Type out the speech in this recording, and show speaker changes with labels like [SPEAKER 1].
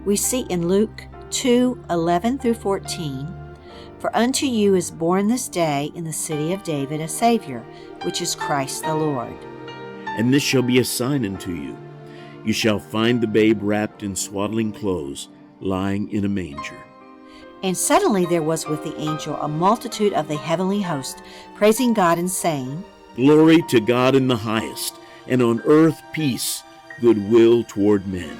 [SPEAKER 1] We see in Luke 2:11 through 14, "For unto you is born this day in the city of David a Savior, which is Christ the Lord.
[SPEAKER 2] And this shall be a sign unto you. You shall find the babe wrapped in swaddling clothes, lying in a manger."
[SPEAKER 1] And suddenly there was with the angel a multitude of the heavenly host, praising God and saying,
[SPEAKER 2] "Glory to God in the highest, and on earth peace, goodwill toward men."